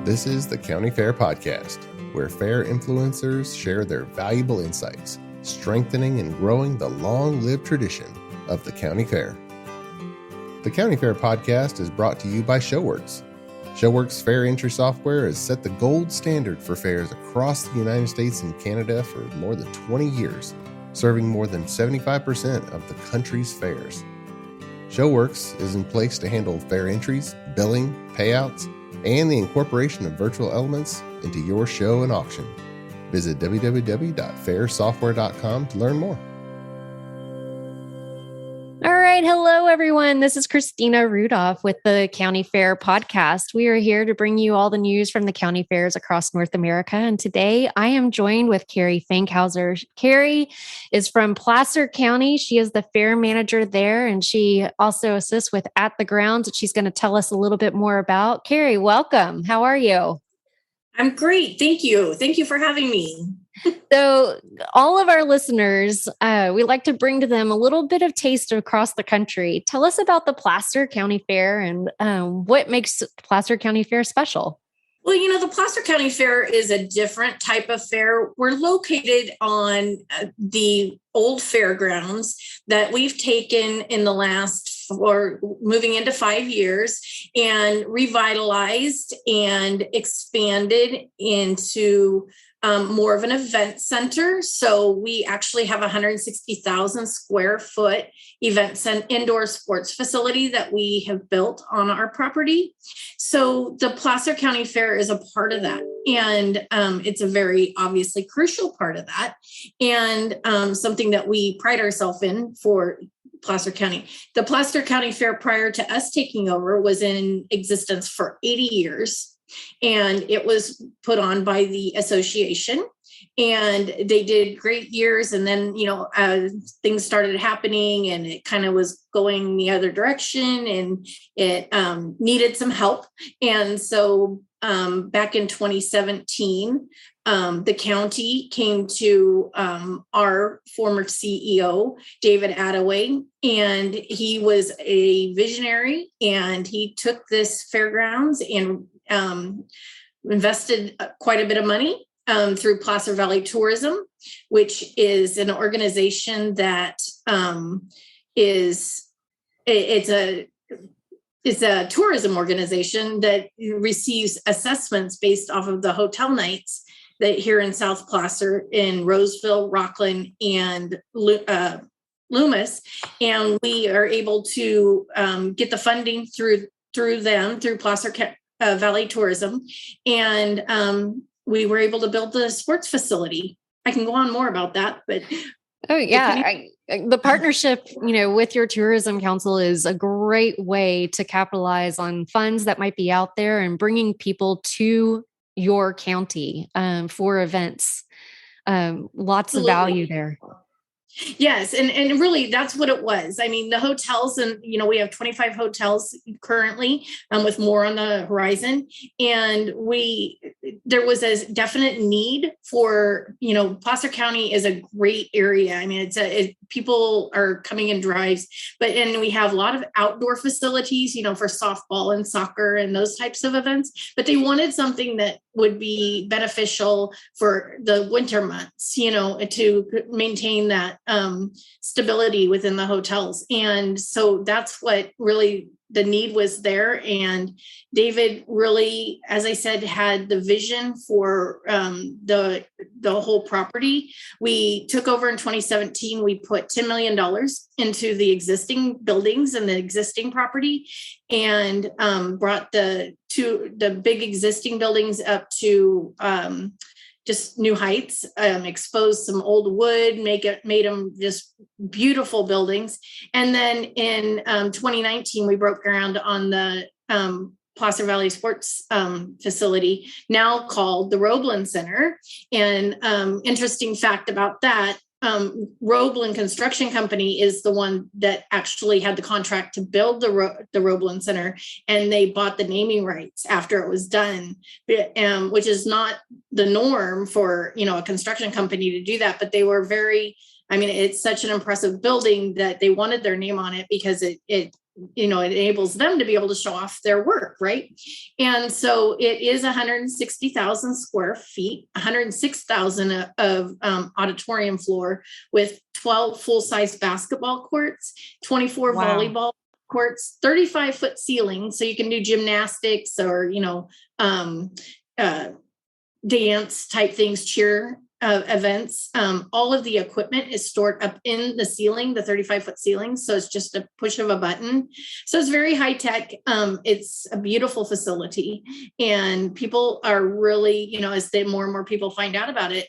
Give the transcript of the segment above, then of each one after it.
This is the County Fair Podcast, where fair influencers share their valuable insights, strengthening and growing the long-lived tradition of the County Fair. The County Fair Podcast is brought to you by ShoWorks. ShoWorks fair entry software has set the gold standard for fairs across the United States and Canada for more than 20 years, serving more than 75% of the country's fairs. ShoWorks is in place to handle fair entries, billing, payouts, and the incorporation of virtual elements into your show and auction. Visit www.fairsoftware.com to learn more. All right. Hello, everyone. This is Christina Rudolph with the County Fair Podcast. We are here to bring you all the news from the county fairs across North America. And today I am joined with Carrie Fankhauser. Carrie is from Placer County. She is the fair manager there, and she also assists with TheGrounds, that she's going to tell us a little bit more about. Carrie, welcome. How are you? I'm great. Thank you. Thank you for having me. So all of our listeners, we like to bring to them a little bit of taste across the country. Tell us about the Placer County Fair and what makes Placer County Fair special. Well, the Placer County Fair is a different type of fair. We're located on the old fairgrounds that we've taken in the last moving into 5 years and revitalized and expanded into more of an event center. So we actually have a 160,000 square foot indoor sports facility that we have built on our property. So the Placer County Fair is a part of that. And it's a very obviously crucial part of that. And something that we pride ourselves in for Placer County. The Placer County Fair prior to us taking over was in existence for 80 years. And it was put on by the association, and they did great years. And then, things started happening and it kind of was going the other direction, and it needed some help. And so back in 2017, the county came to our former CEO, David Attaway, and he was a visionary, and he took this fairgrounds and invested quite a bit of money through Placer Valley Tourism, which is an organization that is a tourism organization that receives assessments based off of the hotel nights that here in South Placer, in Roseville, Rockland, and Loomis, and we are able to get the funding through Placer Valley Tourism, and we were able to build the sports facility. I can go on more about that, but the partnership, with your tourism council is a great way to capitalize on funds that might be out there and bringing people to your county for events. Lots of value there. Yes. And really that's what it was. I mean, the hotels, and, we have 25 hotels currently with more on the horizon. And there was a definite need for, Placer County is a great area. I mean, people are coming in drives, and we have a lot of outdoor facilities, for softball and soccer and those types of events, but they wanted something that would be beneficial for the winter months, to maintain that stability within the hotels. And so that's what really the need was there. And David really, as I said, had the vision for the whole property. We took over in 2017. We put $10 million into the existing buildings and the existing property, and brought the big existing buildings up to just new heights, exposed some old wood, made them just beautiful buildings. And then in 2019, we broke ground on the Placer Valley Sports facility, now called the Roebbelen Center. And interesting fact about that, Roebbelen Construction Company is the one that actually had the contract to build the Roebbelen Center, and they bought the naming rights after it was done, which is not the norm for a construction company to do that. But they were it's such an impressive building that they wanted their name on it because it it enables them to be able to show off their work, right? And so it is 160,000 square feet, 106,000 of auditorium floor with 12 full-size basketball courts, 24 volleyball courts, 35-foot ceiling, so you can do gymnastics or dance type things, cheer events. All of the equipment is stored up in the ceiling, the 35-foot ceiling. So it's just a push of a button. So it's very high tech. It's a beautiful facility, and people are really, as more and more people find out about it,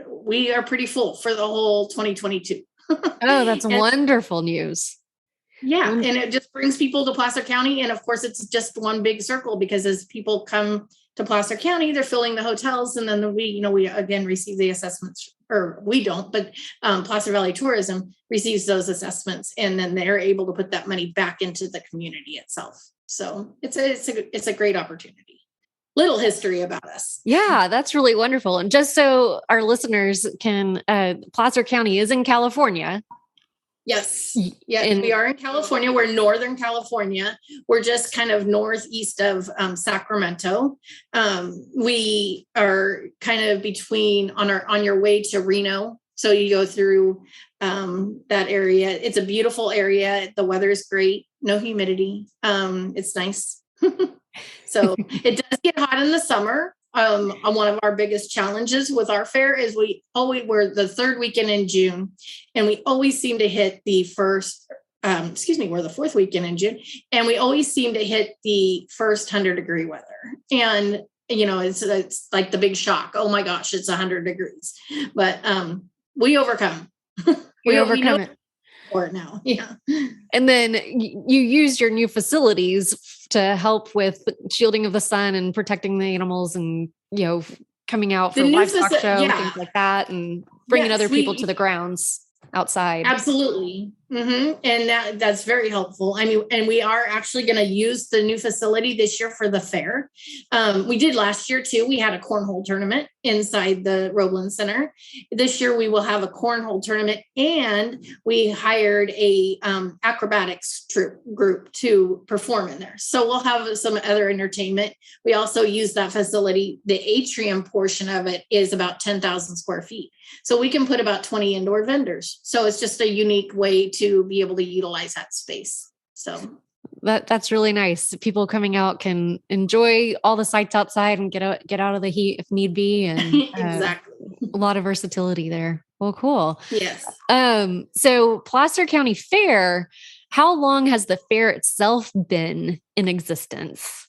we are pretty full for the whole 2022. Oh, that's wonderful news. Yeah. And it just brings people to Placer County. And of course, it's just one big circle, because as people come to Placer County, they're filling the hotels. And then we again receive the assessments, or we don't, but Placer Valley Tourism receives those assessments. And then they're able to put that money back into the community itself. So it's a great opportunity. Little history about us. Yeah, that's really wonderful. And just so our listeners can, Placer County is in California. Yes. Yes, we are in California. We're Northern California. We're just kind of northeast of Sacramento. We are kind of between on your way to Reno. So you go through that area. It's a beautiful area. The weather is great. No humidity. It's nice. So it does get hot in the summer. One of our biggest challenges with our fair is we're the third weekend in June, and we always seem to hit the we're the fourth weekend in June, and we always seem to hit the first 100-degree weather. And, it's like the big shock. Oh my gosh, it's 100 degrees, but we overcome. we overcome it. For it now. Yeah. And then you use your new facilities to help with shielding of the sun and protecting the animals, and, coming out for livestock show, things like that, and bringing other people to the grounds outside. Absolutely. Mm-hmm. And that's very helpful. And we are actually going to use the new facility this year for the fair. We did last year too. We had a cornhole tournament inside the Roebbelen Center. This year we will have a cornhole tournament, and we hired a acrobatics troupe group to perform in there. So we'll have some other entertainment. We also use that facility. The atrium portion of it is about 10,000 square feet. So we can put about 20 indoor vendors. So it's just a unique way to be able to utilize that space. So that's really nice. People coming out can enjoy all the sights outside and get out of the heat if need be. And exactly. A lot of versatility there. Well, cool. Yes. So Placer County Fair, how long has the fair itself been in existence?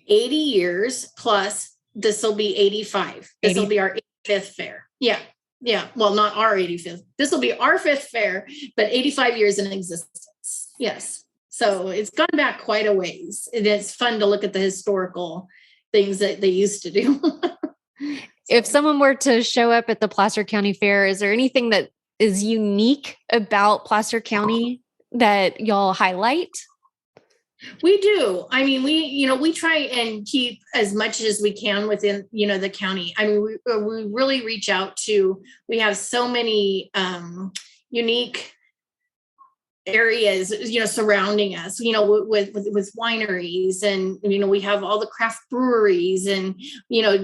80 years plus. This will be 85. This will be our 85th fair. Yeah. Yeah. Well, not our 85th. This will be our 5th fair, but 85 years in existence. Yes. So it's gone back quite a ways. And it's fun to look at the historical things that they used to do. If someone were to show up at the Placer County Fair, is there anything that is unique about Placer County that y'all highlight? We do. We try and keep as much as we can within, the county. We really reach out to, we have so many unique areas, surrounding us, with wineries, and, we have all the craft breweries, and,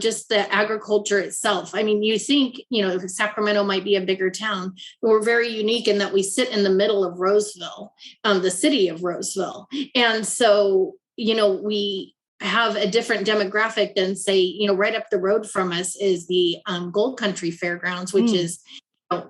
just the agriculture itself. You think, Sacramento might be a bigger town, but we're very unique in that we sit in the middle of Roseville, the city of Roseville. And so, we have a different demographic than, say, right up the road from us is the Gold Country Fairgrounds, which is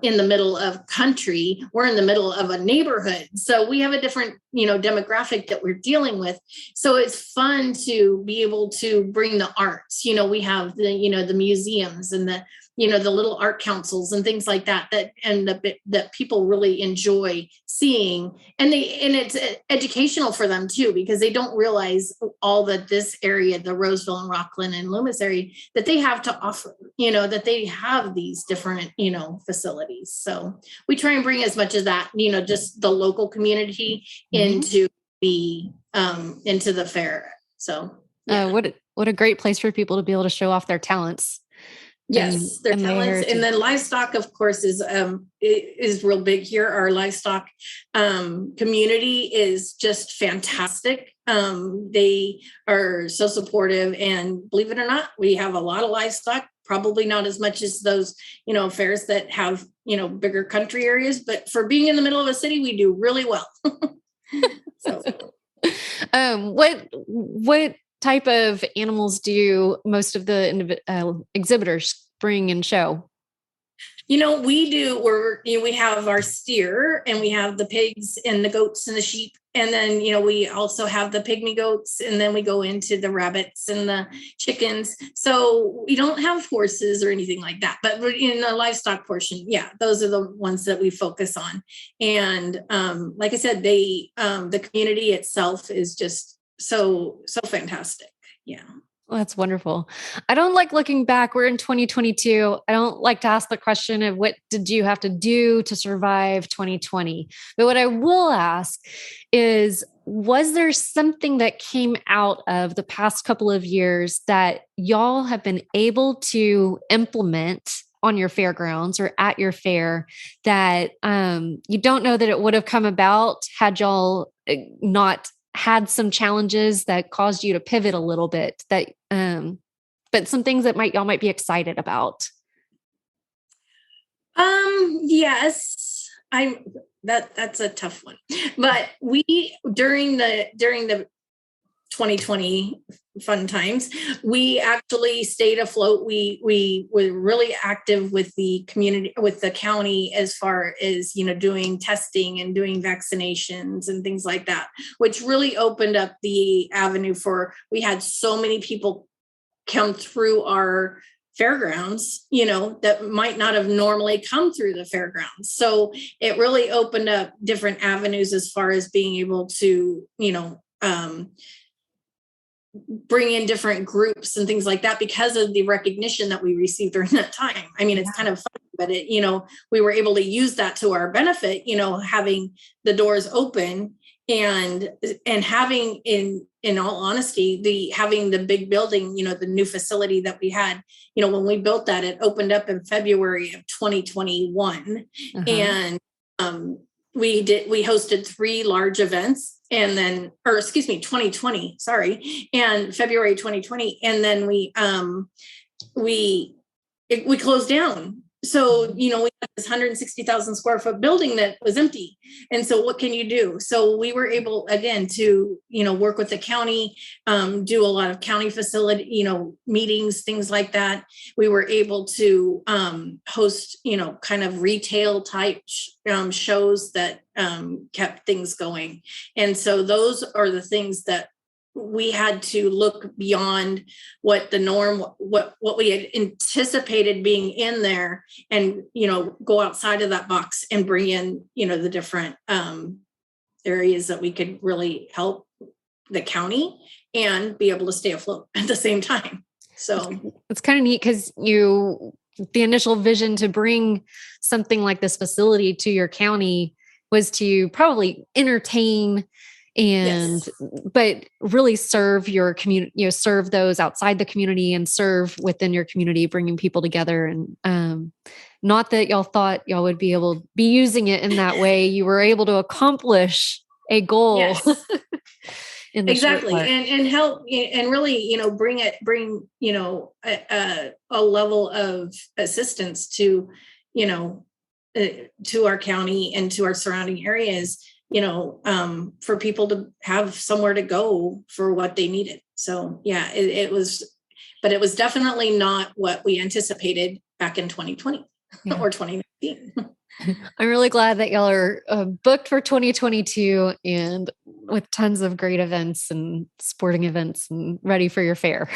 in the middle of country. We're in the middle of a neighborhood. So we have a different, demographic that we're dealing with. So it's fun to be able to bring the arts. We have the museums and the little art councils and things like that that people really enjoy seeing. And it's educational for them too, because they don't realize all that this area, the Roseville and Rockland and Loomis area, that they have to offer, that they have these different, facilities. So we try and bring as much of that, just the local community into the fair. So what a great place for people to be able to show off their talents. Yes, they're talents. And then livestock, of course, is real big here. Our livestock community is just fantastic. They are so supportive, and believe it or not, we have a lot of livestock, probably not as much as those, fairs that have, bigger country areas, but for being in the middle of a city, we do really well. So, what type of animals do most of the exhibitors bring and show? We have our steer, and we have the pigs and the goats and the sheep. And then, we also have the pygmy goats, and then we go into the rabbits and the chickens. So we don't have horses or anything like that, but in the livestock portion, those are the ones that we focus on. And like I said, the community itself is just so fantastic. Yeah. Well, that's wonderful. I don't like looking back. We're in 2022. I don't like to ask the question of what did you have to do to survive 2020? But what I will ask is, was there something that came out of the past couple of years that y'all have been able to implement on your fairgrounds or at your fair that you don't know that it would have come about had y'all not had some challenges that caused you to pivot a little bit, that but some things that y'all might be excited about? Yes, that's a tough one, but we during the 2020 fun times, we actually stayed afloat. We were really active with the community, with the county, as far as, doing testing and doing vaccinations and things like that, which really opened up the avenue for, we had so many people come through our fairgrounds, that might not have normally come through the fairgrounds. So it really opened up different avenues as far as being able to, bring in different groups and things like that because of the recognition that we received during that time. I mean, it's kind of fun, but we were able to use that to our benefit, having the doors open and having, in all honesty, having the big building, the new facility that we had, when we built that, it opened up in February of 2021. And we hosted 3 large events, and then, 2020, and February 2020. And then we closed down. So, we had this 160,000 square foot building that was empty. And so what can you do? So we were able, again, to, work with the county, do a lot of county facility, meetings, things like that. We were able to host, kind of retail type shows that kept things going. And so those are the things that we had to look beyond what the norm, what we had anticipated being in there, and, go outside of that box and bring in, the different areas that we could really help the county and be able to stay afloat at the same time. So it's kind of neat because the initial vision to bring something like this facility to your county was to probably entertain but really serve your community, serve those outside the community and serve within your community, bringing people together. And not that y'all thought y'all would be able to be using it in that way. You were able to accomplish a goal. Yes. Exactly. And help and really, bring a level of assistance to, to our county and to our surrounding areas, for people to have somewhere to go for what they needed. So it was definitely not what we anticipated back in 2020 or 2019. I'm really glad that y'all are booked for 2022 and with tons of great events and sporting events and ready for your fair.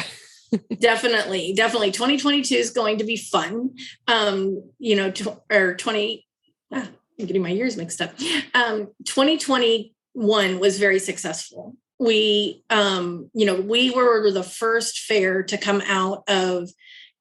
Definitely. 2022 is going to be fun. I'm getting my years mixed up. 2021 was very successful. We were the first fair to come out of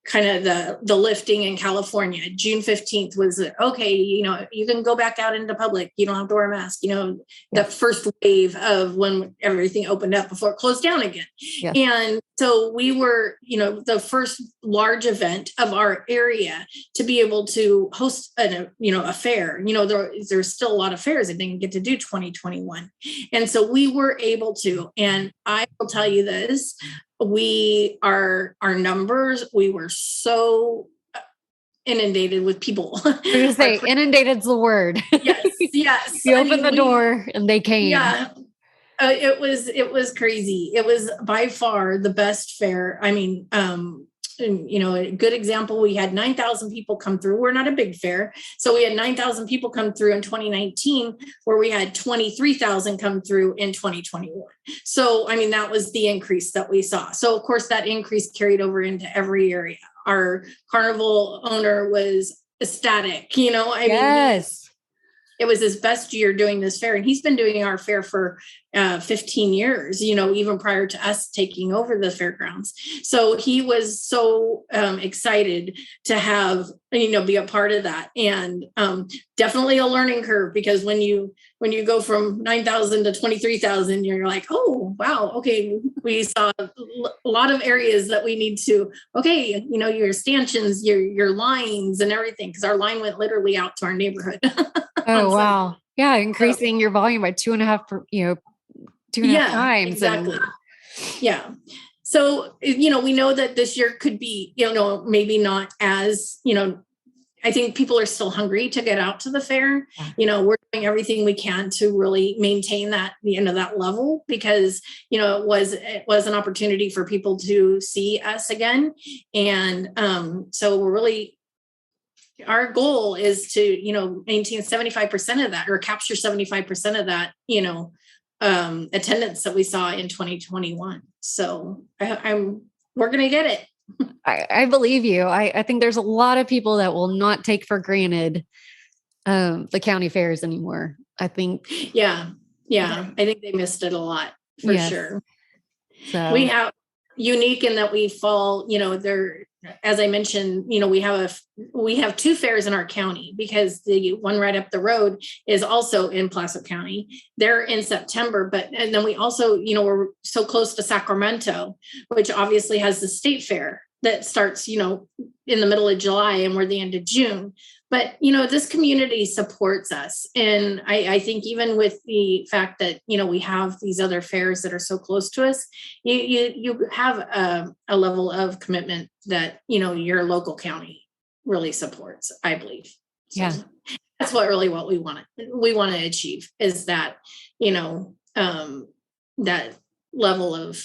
kind of the lifting in California. June 15th was, okay, you can go back out into public. You don't have to wear a mask, the first wave of when everything opened up before it closed down again. Yes. And so we were, the first large event of our area to be able to host a fair. There's still a lot of fairs that didn't get to do 2021. And so we were able to, and I will tell you this, our numbers, we were so inundated with people. I was going to say, inundated's the word. Yes. You opened the door and they came. Yeah. It was crazy. It was by far the best fair. I mean, a good example, we had 9,000 people come through. We're not a big fair. So we had 9,000 people come through in 2019, where we had 23,000 come through in 2021. So, I mean, that was the increase that we saw. So of course that increase carried over into every area. Our carnival owner was ecstatic, Yes. It was his best year doing this fair, and he's been doing our fair for 15 years, even prior to us taking over the fairgrounds. So he was so excited to have, be a part of that. And definitely a learning curve, because when you go from 9,000 to 23,000, you're like, oh, wow. Okay. We saw a lot of areas that we need to, your stanchions, your lines and everything. Cause our line went literally out to our neighborhood. Oh, wow. Yeah. Increasing your volume by 2.5 times. Exactly. Yeah. So, we know that this year could be, maybe not as, I think people are still hungry to get out to the fair. We're doing everything we can to really maintain that, that level, because, it was an opportunity for people to see us again. And so we're really, our goal is to, maintain 75% of that, or capture 75% of that, attendance that we saw in 2021. So we're going to get it. I believe you. I think there's a lot of people that will not take for granted the county fairs anymore. I think. Yeah. I think they missed it a lot for sure. So we have unique in that we fall, there, as I mentioned, we have two fairs in our county, because the one right up the road is also in Placer County. They're in September, and then we also, we're so close to Sacramento, which obviously has the state fair that starts, in the middle of July, and we're the end of June. But, this community supports us. And I think even with the fact that, we have these other fairs that are so close to us, you have a level of commitment that, your local county really supports, I believe. So yeah. That's what we want to achieve, is that, that level of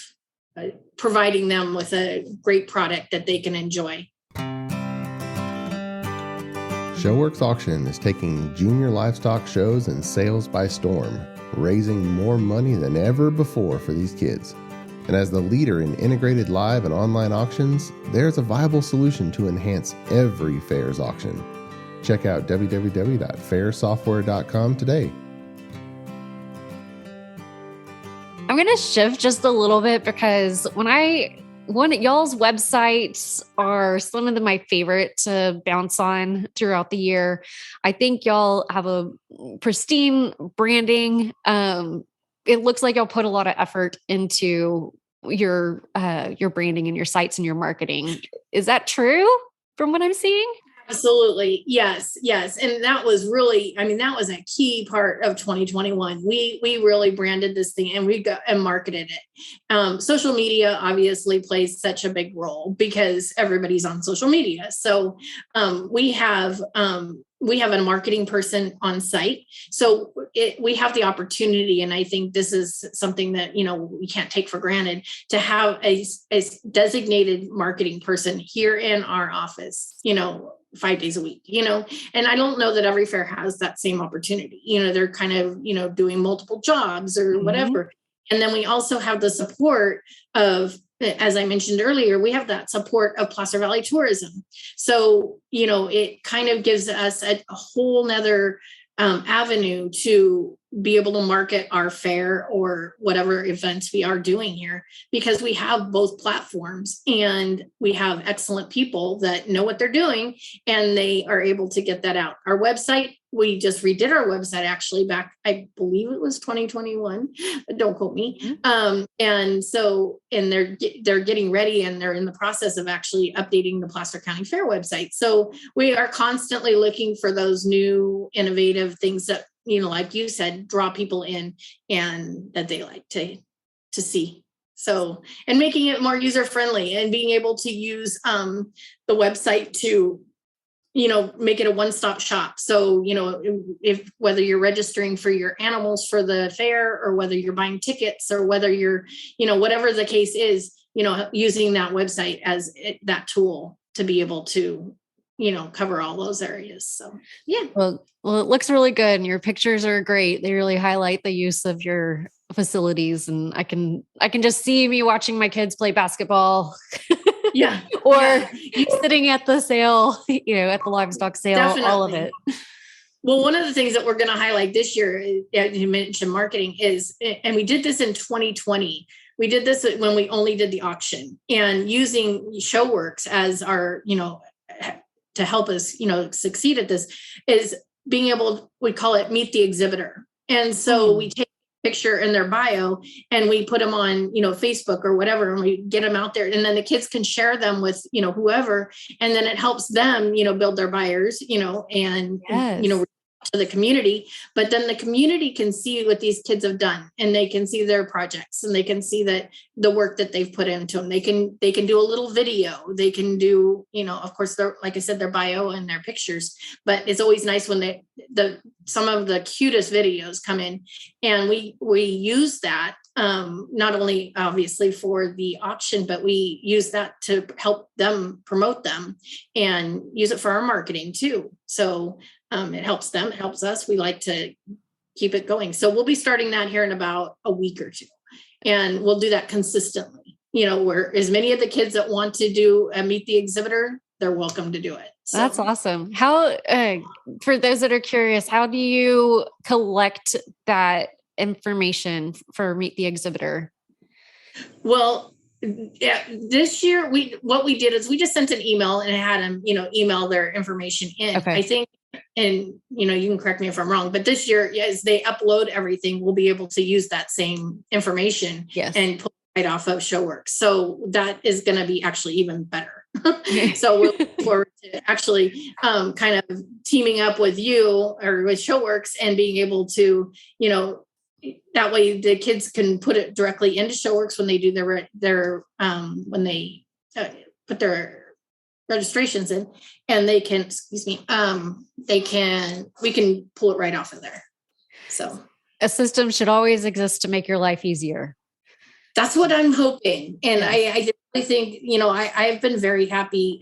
providing them with a great product that they can enjoy. ShoWorks Auction is taking junior livestock shows and sales by storm, raising more money than ever before for these kids. And as the leader in integrated live and online auctions, there's a viable solution to enhance every fair's auction. Check out www.fairsoftware.com today. I'm going to shift just a little bit, because y'all's websites are some of my favorite to bounce on throughout the year. I think y'all have a pristine branding. It looks like y'all put a lot of effort into your branding and your sites and your marketing. Is that true from what I'm seeing? Absolutely. Yes. And that was really, that was a key part of 2021. We really branded this thing, and we got and marketed it. Social media obviously plays such a big role, because everybody's on social media. So we have a marketing person on site. So we have the opportunity, and I think this is something that, we can't take for granted, to have a designated marketing person here in our office, 5 days a week, and I don't know that every fair has that same opportunity. They're kind of, doing multiple jobs or whatever. And then we also have the support of, as I mentioned earlier, we have that support of Placer Valley Tourism. So, it kind of gives us a whole nother avenue to be able to market our fair or whatever events we are doing here, because we have both platforms and we have excellent people that know what they're doing and they are able to get that out. Our website, we just redid our website actually back, I believe it was 2021. Don't quote me. And they're getting ready and they're in the process of actually updating the Placer County Fair website. So we are constantly looking for those new innovative things that, like you said, draw people in and that they like to see. So, and making it more user-friendly and being able to use the website to, make it a one-stop shop. So, if whether you're registering for your animals for the fair or whether you're buying tickets or whether you're, whatever the case is, using that website as that tool to be able to, cover all those areas. So, yeah. Well, it looks really good. And your pictures are great. They really highlight the use of your facilities. And I can just see me watching my kids play basketball. Yeah. Or sitting at the sale, at the livestock sale, Definitely. All of it. Well, one of the things that we're going to highlight this year, you mentioned marketing, is, and we did this in 2020. We did this when we only did the auction, and using ShoWorks as our, to help us, succeed at this, is being able, we call it Meet the Exhibitor. And so we take a picture in their bio and we put them on, Facebook or whatever, and we get them out there, and then the kids can share them with, whoever, and then it helps them, build their buyers, and, Yes. to the community. But then the community can see what these kids have done, and they can see their projects, and they can see that the work that they've put into them. They can do a little video. They can do, of course, like I said, their bio and their pictures. But it's always nice when some of the cutest videos come in, and we use that not only obviously for the auction, but we use that to help them promote them and use it for our marketing too. So it helps them, it helps us. We like to keep it going. So we'll be starting that here in about a week or two. And we'll do that consistently, where as many of the kids that want to do Meet the Exhibitor, they're welcome to do it. So. That's awesome. How, for those that are curious, how do you collect that information for Meet the Exhibitor? Well, yeah, this year what we did is we just sent an email and had them, email their information in. Okay. I think, and you can correct me if I'm wrong, but this year, as they upload everything, we'll be able to use that same information and pull it right off of ShoWorks. So that is going to be actually even better. So we'll look forward to actually kind of teaming up with you or with ShoWorks and being able to, that way the kids can put it directly into ShoWorks when they do their when they put their registrations in, and they can, we can pull it right off of there. So a system should always exist to make your life easier. That's what I'm hoping. And I think, I've been very happy,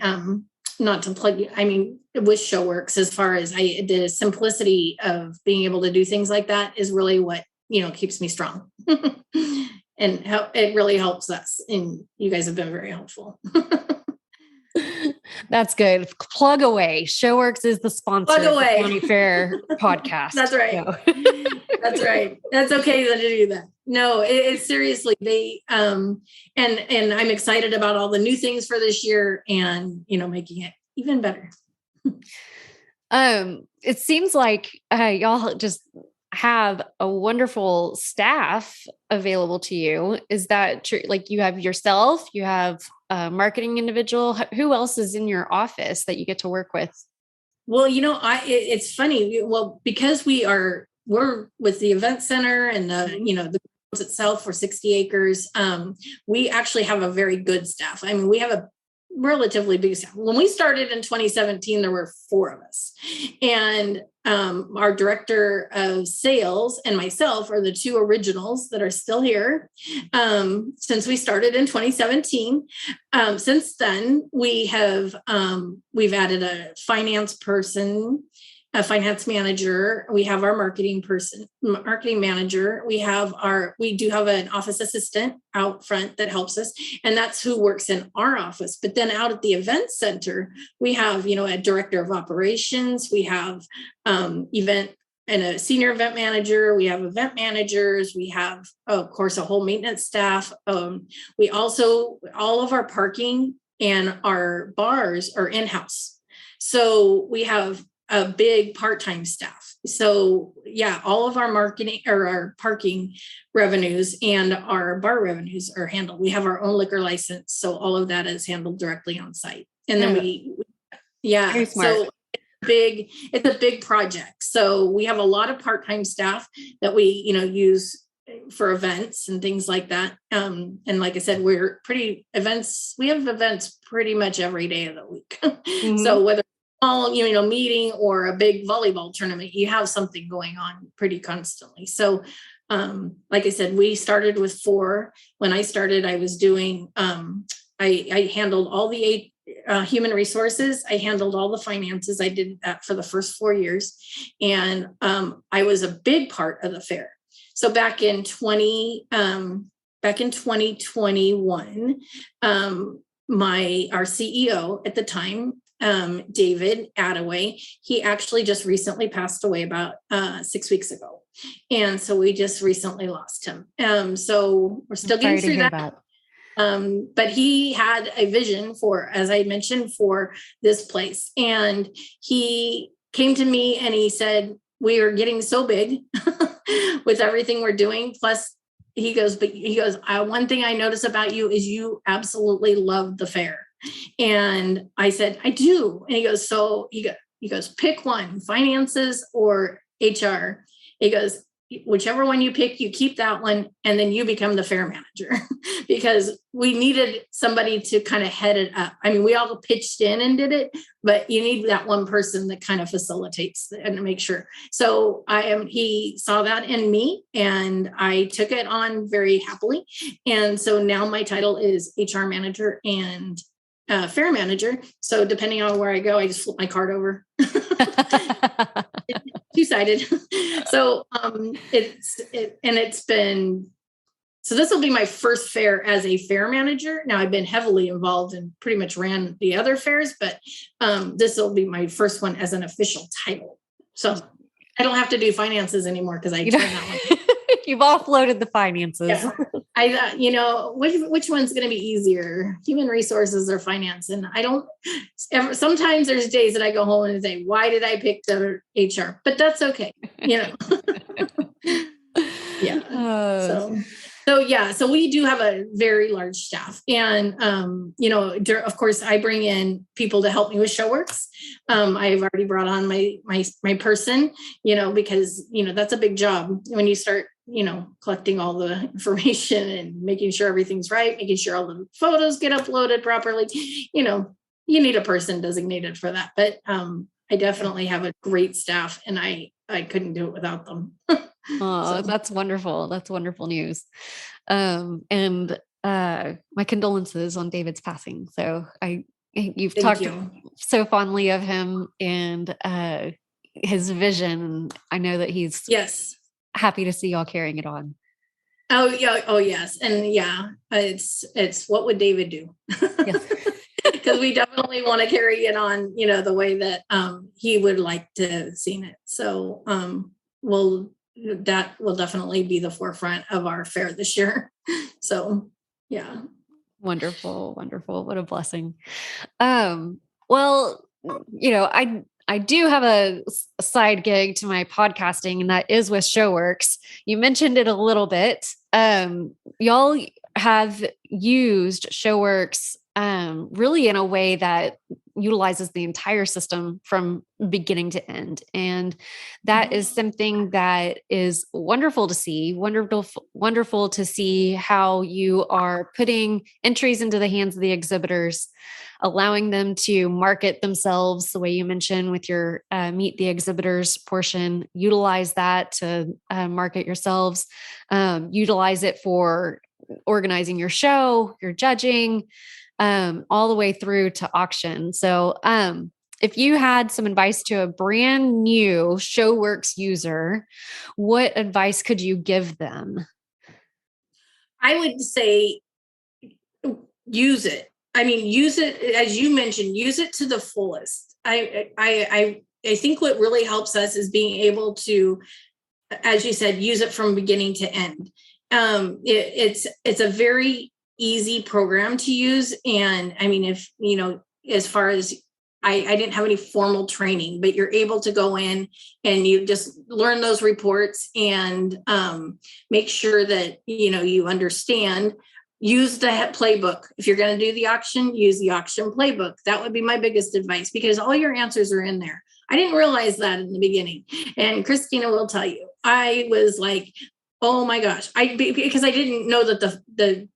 not to plug, with ShoWorks, as far as the simplicity of being able to do things like that is really what, keeps me strong. And it really helps us. And you guys have been very helpful. That's good. Plug away. ShoWorks is the sponsor of the County Fair podcast. That's right. So. That's right. That's okay to do that. No, it's seriously, they, and I'm excited about all the new things for this year and, making it even better. It seems like y'all just have a wonderful staff available to you. Is that true? Like you have yourself, you have a marketing individual. Who else is in your office that you get to work with? Well, it's funny. Well, because we're with the event center and the itself for 60 acres. We actually have a very good staff. We have a relatively big staff. When we started in 2017, there were 4 of us, and our director of sales and myself are the 2 originals that are still here since we started in 2017. Since then, we've added a finance person, a finance manager. We have our marketing manager. We do have an office assistant out front that helps us, and that's who works in our office. But then out at the event center, we have, a director of operations. We have event a senior event manager. We have event managers. We have, of course, a whole maintenance staff. We also, all of our parking and our bars are in-house. So we have a big part-time staff. So yeah, all of our marketing or our parking revenues and our bar revenues are handled. We have our own liquor license. So all of that is handled directly on site. And then so it's a big project. So we have a lot of part-time staff that we, use for events and things like that. And like I said, we have events pretty much every day of the week. Mm-hmm. So whether small, meeting or a big volleyball tournament, you have something going on pretty constantly. So, like I said, we started with 4. When I started, I was doing, I handled all the human resources. I handled all the finances. I did that for the first 4 years. And, I was a big part of the fair. So back in 2021, our CEO at the time, David Attaway, he actually just recently passed away about 6 weeks ago. And so we just recently lost him. So we're still getting through that. But he had a vision for, as I mentioned, for this place. And he came to me and he said, we are getting so big with everything we're doing. Plus he goes, one thing I notice about you is you absolutely love the fair. And I said, I do. And he goes, pick one, finances or HR. He goes, whichever one you pick, you keep that one, and then you become the fair manager. Because we needed somebody to kind of head it up. I mean, we all pitched in and did it, but you need that one person that kind of facilitates and make sure. So he saw that in me, and I took it on very happily. And so now my title is HR manager and fair manager. So depending on where I go, I just flip my card over. Two-sided. So so this will be my first fair as a fair manager. Now I've been heavily involved and pretty much ran the other fairs, but this will be my first one as an official title. So I don't have to do finances anymore because I turned that one. You've offloaded the finances. Yeah. I thought, which one's going to be easier, human resources or finance? And sometimes there's days that I go home and say, why did I pick the HR? But that's okay. Yeah. So we do have a very large staff, and, of course I bring in people to help me with ShoWorks. I've already brought on my person, because, that's a big job when you start, collecting all the information and making sure everything's right, making sure all the photos get uploaded properly. You need a person designated for that. But I definitely have a great staff, and I couldn't do it without them. Oh, that's wonderful. That's wonderful news. And my condolences on David's passing. So you've talked so fondly of him and his vision. I know that he's happy to see y'all carrying it on. Oh yeah. Oh yes. And yeah, it's what would David do? Because we definitely want to carry it on, the way that he would like to see it. So that will definitely be the forefront of our fair this year. So yeah. Wonderful. Wonderful. What a blessing. Well, I do have a side gig to my podcasting, and that is with ShoWorks. You mentioned it a little bit. Y'all have used ShoWorks really in a way that utilizes the entire system from beginning to end. And that is something that is wonderful to see, wonderful to see how you are putting entries into the hands of the exhibitors, allowing them to market themselves the way you mentioned with your Meet the Exhibitors portion, utilize that to market yourselves, utilize it for organizing your show, your judging, all the way through to auction. So if you had some advice to a brand new ShoWorks user, what advice could you give them? I would say use it. I mean, use it, as you mentioned, use it to the fullest. think what really helps us is being able to, as you said, use it from beginning to end. It's a very easy program to use. And I mean, if, as far as I didn't have any formal training, but you're able to go in and you just learn those reports and make sure that, you understand, use the playbook. If you're going to do the auction, use the auction playbook. That would be my biggest advice, because all your answers are in there. I didn't realize that in the beginning. And Christina will tell you, I was like, oh my gosh, because I didn't know that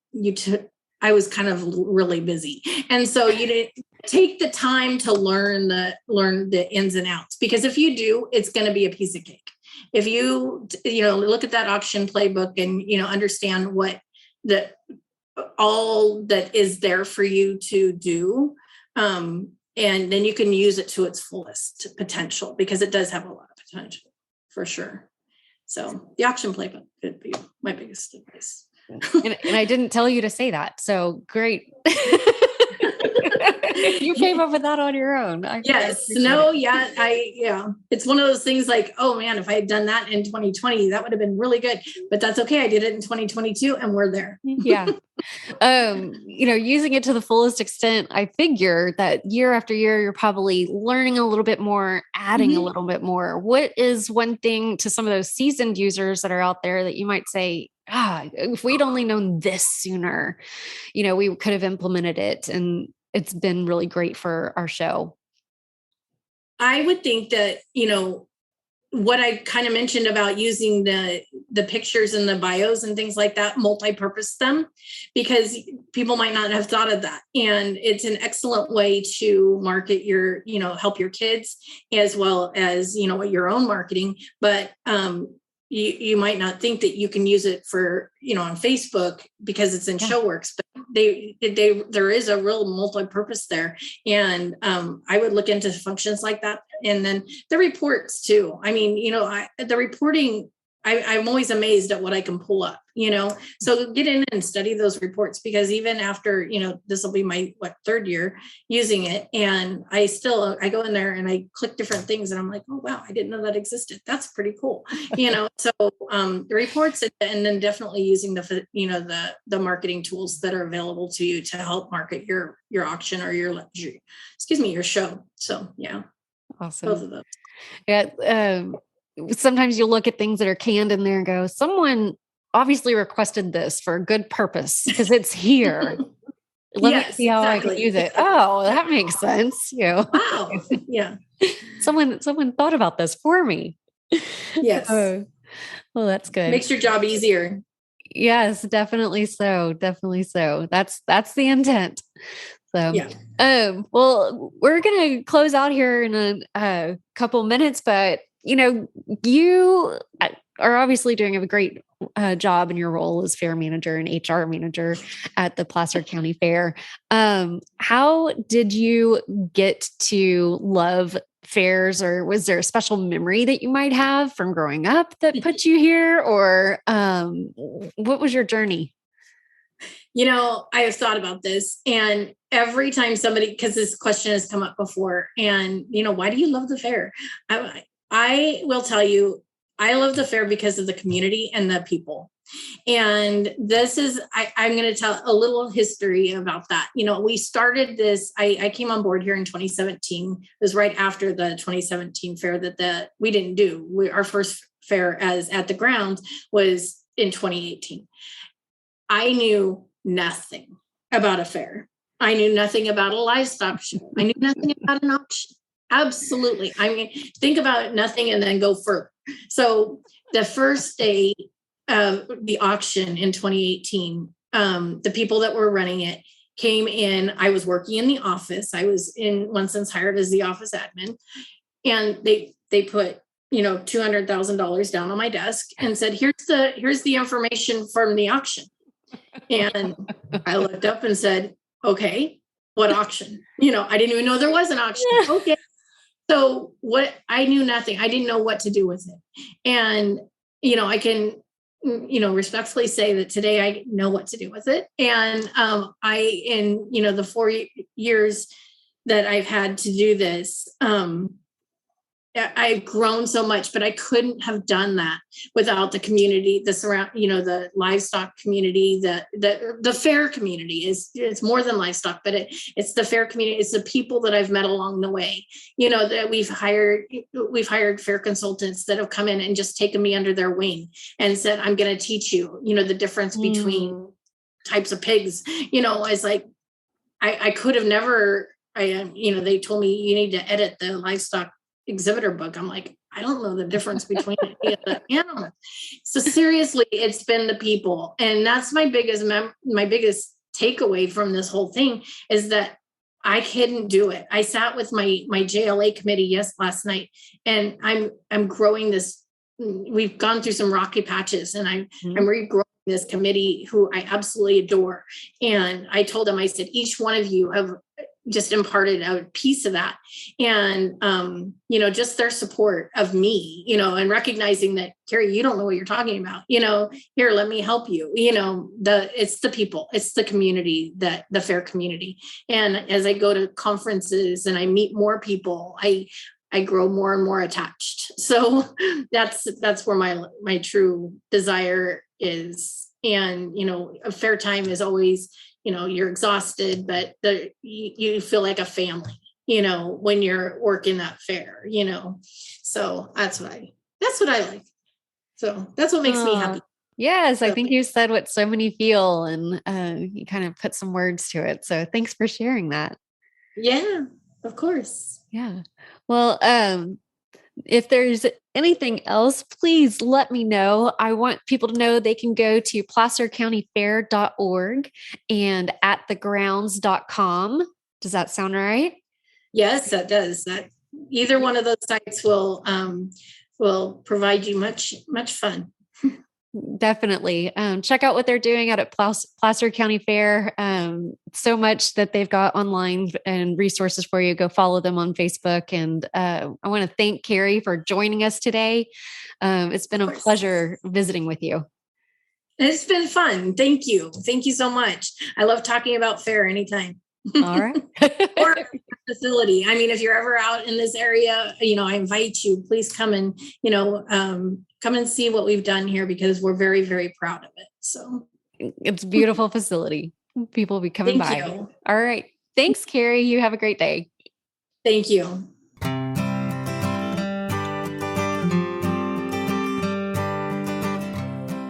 I was kind of really busy. And so you didn't take the time to learn the ins and outs, because if you do, it's going to be a piece of cake. If you, look at that auction playbook and, understand what all that is there for you to do. And then you can use it to its fullest potential, because it does have a lot of potential for sure. So the auction playbook could be my biggest advice. And I didn't tell you to say that. So great. You came up with that on your own. Yes. No. Yeah. It's one of those things like, oh man, if I had done that in 2020, that would have been really good, but that's okay. I did it in 2022 and we're there. Yeah. Using it to the fullest extent, I figure that year after year, you're probably learning a little bit more, adding a little bit more. What is one thing to some of those seasoned users that are out there that you might say, if we'd only known this sooner, we could have implemented it, and it's been really great for our show? I would think that, what I kind of mentioned about using the pictures and the bios and things like that, multi-purpose them, because people might not have thought of that. And it's an excellent way to market your, help your kids as well as, your own marketing. But you might not think that you can use it for, on Facebook because it's in ShoWorks, but there is a real multi-purpose there. And I would look into functions like that. And then the reports too. I mean, the reporting, I'm always amazed at what I can pull up, so get in and study those reports, because even after, this will be my third year using it. And I go in there and I click different things and I'm like, oh, wow, I didn't know that existed. That's pretty cool. So the reports, and then definitely using the marketing tools that are available to you to help market your auction or your show. So yeah. Awesome. Both of those. Yeah. Sometimes you look at things that are canned in there and go, someone obviously requested this for a good purpose because it's here. Let me see how I can use it. Oh, that makes sense. Wow. Yeah. Someone thought about this for me. Yes. Well, that's good. Makes your job easier. Yes, definitely so. Definitely so. That's the intent. So, yeah. Well, we're going to close out here in a couple minutes, but you are obviously doing a great job in your role as fair manager and HR manager at the Placer County Fair. How did you get to love fairs, or was there a special memory that you might have from growing up that put you here, or what was your journey? I have thought about this, and every time because this question has come up before, and why do you love the fair? I will tell you, I love the fair because of the community and the people. And this is, I'm going to tell a little history about that. We started this, I came on board here in 2017. It was right after the 2017 fair that we didn't do. Our first fair at TheGrounds was in 2018. I knew nothing about a fair. I knew nothing about a livestock show. I knew nothing about an auction. Absolutely. I mean, think about nothing and then go further. So the first day of the auction in 2018, the people that were running it came in. I was working in the office. I was in one sense hired as the office admin, and they put $200,000 down on my desk and said, here's the information from the auction. And I looked up and said, okay, what auction? I didn't even know there was an auction. Okay. So I knew nothing. I didn't know what to do with it. And, I can, respectfully say that today I know what to do with it. And in the 4 years that I've had to do this, I've grown so much, but I couldn't have done that without the community, the surround, the livestock community, the fair community it's more than livestock, but it's the fair community. It's the people that I've met along the way, that we've hired fair consultants that have come in and just taken me under their wing and said, I'm going to teach you, the difference between types of pigs. It's like, I could have never, they told me you need to edit the livestock exhibitor book. I'm like, I don't know the difference between the animals. So seriously, it's been the people. And that's my biggest takeaway from this whole thing is that I couldn't do it. I sat with my JLA committee last night, and I'm growing this. We've gone through some rocky patches, and I'm regrowing this committee who I absolutely adore. And I told them, I said, each one of you have just imparted a piece of that. And, just their support of me, and recognizing that, Carrie, you don't know what you're talking about, here, let me help you. It's the people, it's the community, the fair community. And as I go to conferences and I meet more people, I grow more and more attached. So that's where my true desire is. And, a fair time is always, you're exhausted, but you feel like a family, when you're working that fair, so that's what I like. So that's what makes me happy. Yes. I think you said what so many feel, and you kind of put some words to it. So thanks for sharing that. Yeah, of course. Yeah. Well, if there's anything else, please let me know. I want people to know they can go to placercountyfair.org and at TheGrounds.com. Does that sound right? Yes, that does. That either one of those sites will provide you much fun. Definitely. Check out what they're doing out at Placer County Fair. So much that they've got online and resources for you. Go follow them on Facebook. And I want to thank Carrie for joining us today. It's been a pleasure visiting with you. It's been fun. Thank you. Thank you so much. I love talking about fair anytime. All right. Or facility. I mean, if you're ever out in this area, I invite you, please come and, come and see what we've done here, because we're very, very proud of it. So it's a beautiful facility. People will be coming by. Thank you. All right. Thanks, Carrie. You have a great day. Thank you.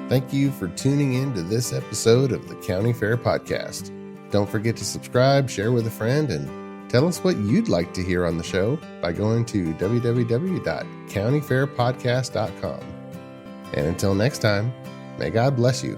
Thank you for tuning in to this episode of the County Fair Podcast. Don't forget to subscribe, share with a friend, and tell us what you'd like to hear on the show by going to www.countyfairpodcast.com. And until next time, may God bless you.